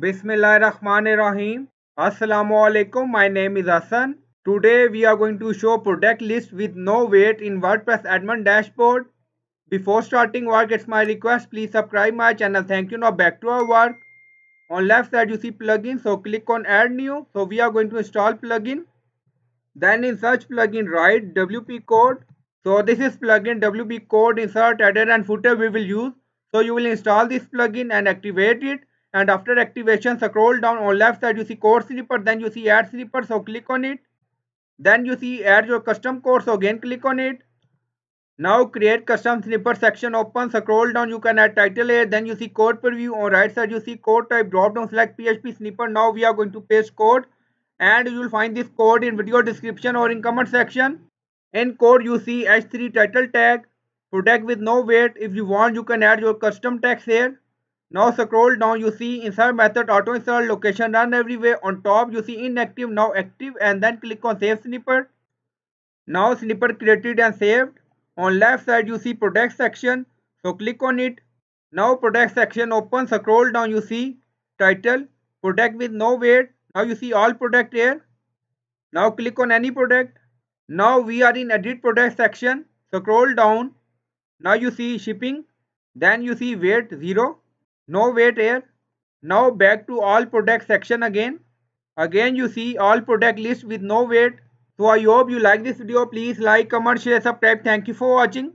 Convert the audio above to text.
Bismillahirrahmanirrahim. Assalamu alaikum. My name is Hassan. Today we are going to show product list with no weight in WordPress admin dashboard. Before starting work, it's my request, please subscribe my channel. Thank you. Now back to our work. On left side you see plugin, so click on add new. So we are going to install plugin. Then in search plugin write WP code. So this is plugin WP code insert header and footer we will use. So you will install this plugin and activate it. And after activation, scroll down on left side you see code snippet. Then you see add snippet. So click on it. Then you see add your custom code. So again click on it. Now create custom snippet section open. Scroll down, you can add title here. Then you see code preview. On right side you see code type, drop down, select PHP snippet. Now we are going to paste code, and you will find this code in video description or in comment section. In code you see h3 title tag, product with no weight. If you want, you can add your custom text here. Now scroll down, you see insert method, auto insert, location run everywhere. On top you see inactive, now active, and then click on save snippet. Now snippet created and saved. On left side you see product section, so click on it. Now product section open, scroll down, you see title, product with no weight. Now you see all product here. Now click on any product. Now we are in edit product section, scroll down. Now you see shipping, then you see weight 0, no weight here. Now back to all product section again. Again you see all product list with no weight. So I hope you like this video. Please like, comment, share, subscribe. Thank you for watching.